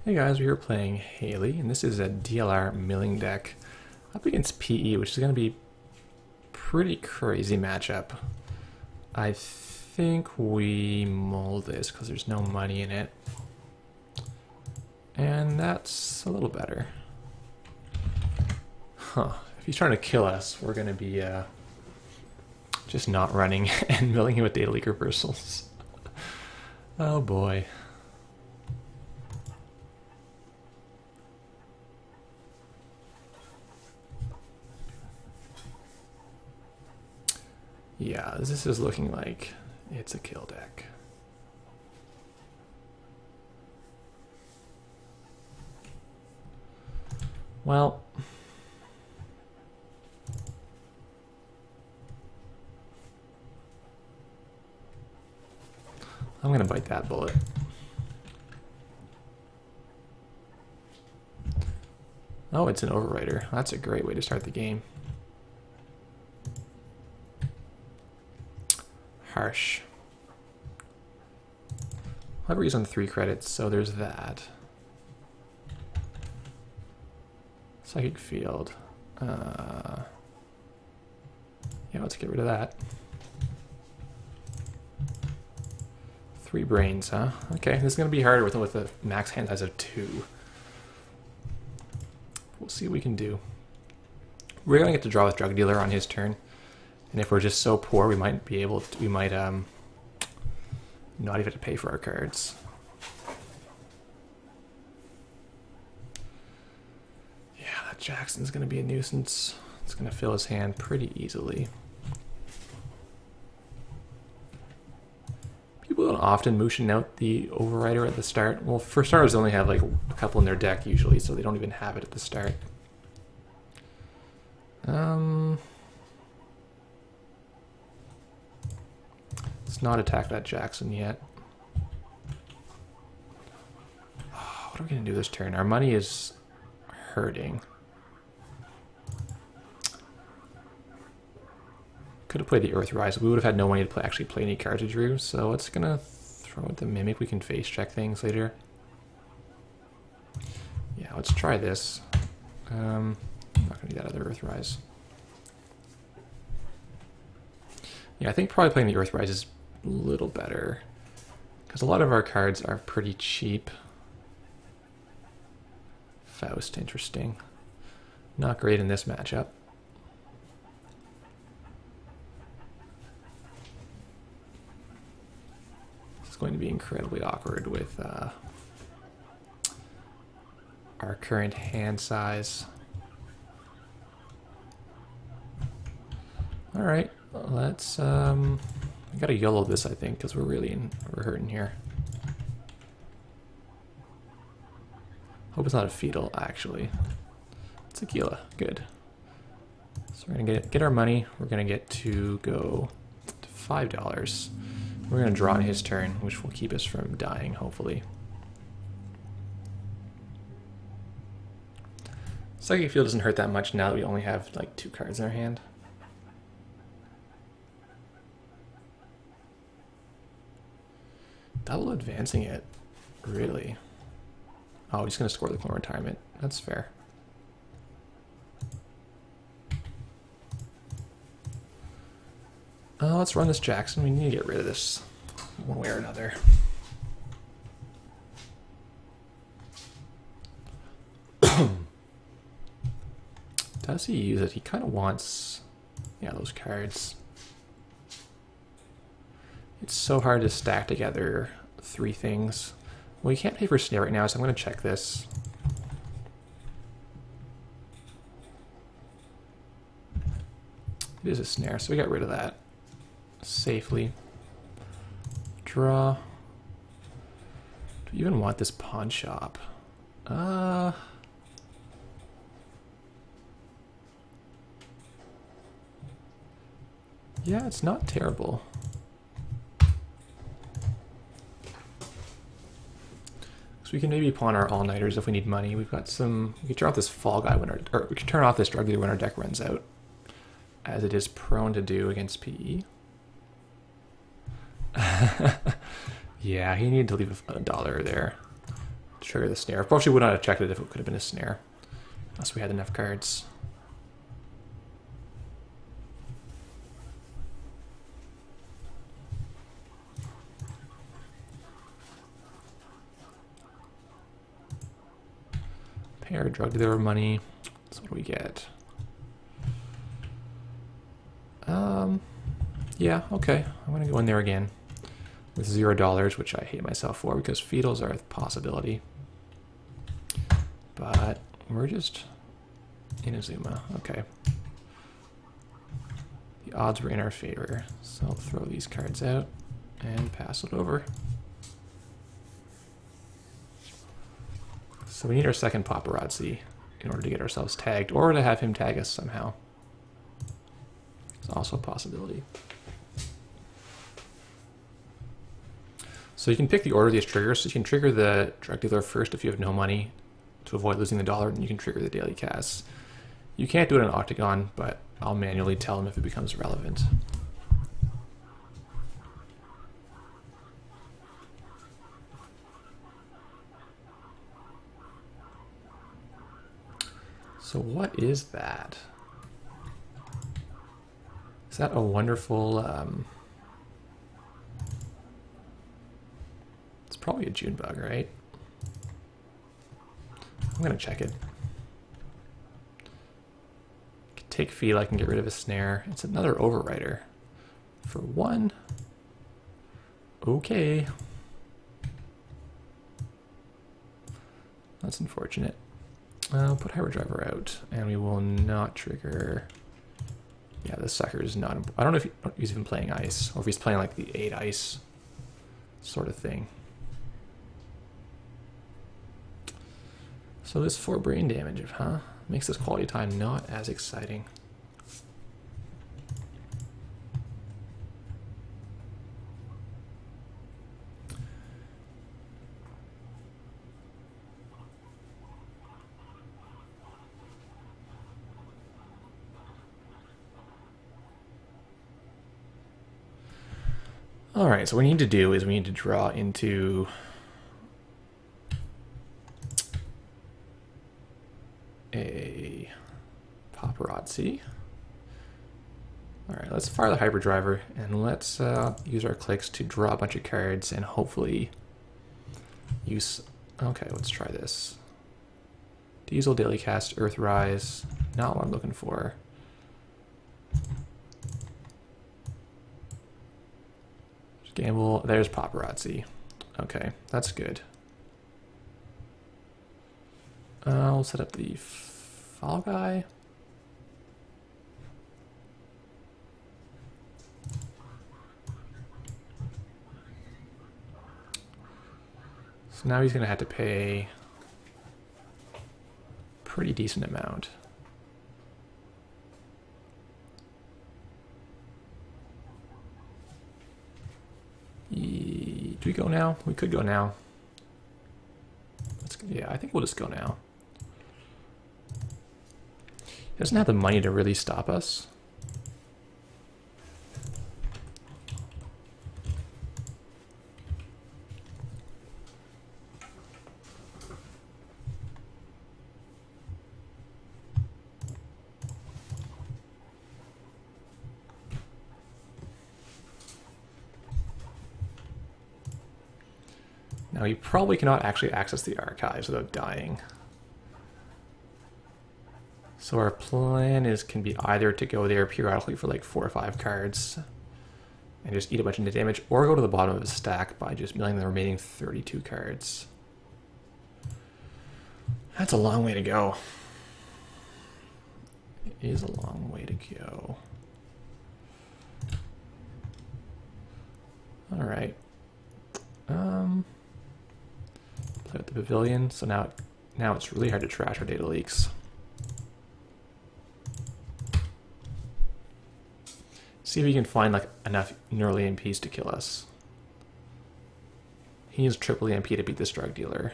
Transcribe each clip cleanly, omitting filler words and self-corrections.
Hey guys, we're here playing Hayley, and this is a DLR milling deck up against PE, which is going to be pretty crazy matchup. I think we mull this because there's no money in it, and that's a little better. Huh, if he's trying to kill us, we're going to be just not running and milling him with data leak reversals. Oh boy. Yeah, this is looking like it's a kill deck. Well, I'm gonna bite that bullet. Oh, it's an overwriter. That's a great way to start the game. Harsh. Library's on 3 credits, so there's that. Psychic field. Yeah, let's get rid of that. 3 brains, huh? Okay, this is gonna be harder with a max hand size of 2. We'll see what we can do. We're gonna get to draw with Drug Dealer on his turn. And if we're just so poor, we might be able to, we might not even have to pay for our cards. Yeah, that Jackson's going to be a nuisance. It's going to fill his hand pretty easily. People don't often motion out the overrider at the start. Well, for starters, they only have like a couple in their deck usually, so they don't even have it at the start. Let's not attack that Jackson yet. Oh, what are we going to do this turn? Our money is hurting. Could have played the Earthrise. We would have had no money to actually play any cards we drew, so it's going to throw out the Mimic. We can face check things later. Yeah, let's try this. I'm not going to do that other Earthrise. Yeah, I think probably playing the Earthrise is a little better because a lot of our cards are pretty cheap. Faust, interesting. Not great in this matchup. This is going to be incredibly awkward with our current hand size. All right, let's we gotta YOLO this, I think, because we're hurting here. Hope it's not a fetal, actually. It's a Gila. Good. So we're gonna get our money. We're gonna get to go to $5. We're gonna draw on his turn, which will keep us from dying, hopefully. Psychic field doesn't hurt that much now that we only have like 2 cards in our hand. Double advancing it, really? Oh, he's gonna score the clone retirement. That's fair. Let's run this Jackson. We need to get rid of this one way or another. Does he use it? He kind of wants, yeah, those cards. It's so hard to stack together 3 things. Well, you can't pay for snare right now, so I'm going to check this. It is a snare, so we got rid of that safely. Draw. Do we even want this pawn shop? Yeah, it's not terrible. So we can maybe pawn our all-nighters if we need money. We've got some. We can turn off this fall guy when or we can turn off this drug dealer when our deck runs out, as it is prone to do against PE. Yeah, he needed to leave $1 there. trigger the snare. Probably would not have checked it if it could have been a snare. Unless we had enough cards. Pay our drug dealer money. So what do we get? Yeah, okay. I'm gonna go in there again with $0, which I hate myself for because fetals are a possibility. But we're just in Azuma. Okay. The odds were in our favor, so I'll throw these cards out and pass it over. So we need our second paparazzi in order to get ourselves tagged, or to have him tag us somehow. It's also a possibility. So you can pick the order of these triggers. So you can trigger the drug dealer first if you have no money to avoid losing the dollar, and you can trigger the daily cast. You can't do it in Octagon, but I'll manually tell him if it becomes relevant. So what is that? Is that a wonderful... it's probably a June bug, right? I'm gonna check it. Take feed, I can get rid of a snare. It's another overrider. For one. Okay. That's unfortunate. I'll put Hyperdriver out, and we will not trigger... Yeah, this sucker is not... I don't know if he's even playing ice, or if he's playing like the 8 ice sort of thing. So this 4 brain damage, huh? Makes this quality time not as exciting. All right, so what we need to do is we need to draw into a paparazzi. All right, let's fire the hyperdriver and let's use our clicks to draw a bunch of cards and hopefully use... Okay, let's try this. Diesel, Daily Cast, Earthrise, not what I'm looking for. Gamble, there's paparazzi. Okay, that's good. I'll set up the fall guy. So now he's going to have to pay a pretty decent amount. Do we go now? We could go now. Yeah, I think we'll just go now. He doesn't have the money to really stop us. Now, you probably cannot actually access the archives without dying. So our plan can be either to go there periodically for like 4 or 5 cards and just eat a bunch of damage, or go to the bottom of his stack by just milling the remaining 32 cards. That's a long way to go. It is a long way to go. All right. Play with the pavilion. So now it's really hard to trash our data leaks. See if he can find like enough neural EMPs to kill us. He needs triple EMP to beat this drug dealer.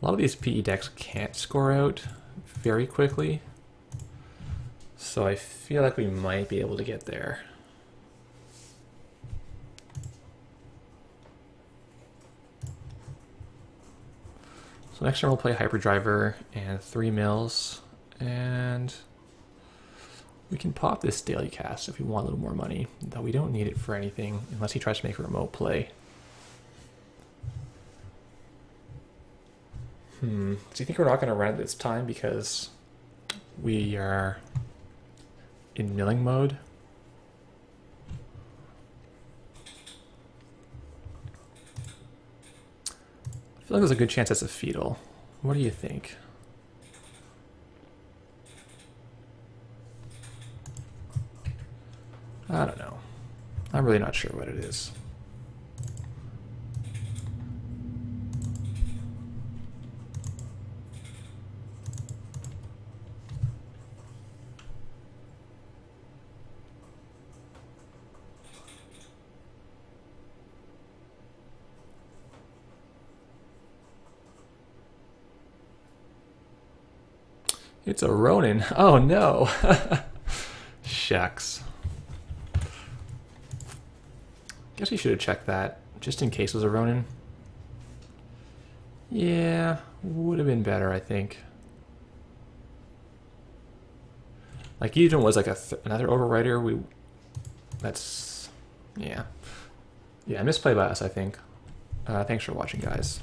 A lot of these PE decks can't score out very quickly, so I feel like we might be able to get there. So next turn we'll play Hyperdriver and 3 mills, and we can pop this daily cast if we want a little more money, though we don't need it for anything unless he tries to make a remote play. Do you think we're not going to run it this time because we are in milling mode? I feel like there's a good chance that's a fetal. What do you think? I don't know. I'm really not sure what it is. It's a Ronin. Oh no. Shucks. Guess we should have checked that, just in case it was a Ronin. Yeah, would have been better, I think. Like, even was like another overwriter, that's, yeah. Yeah, misplay by us, I think. Thanks for watching, guys.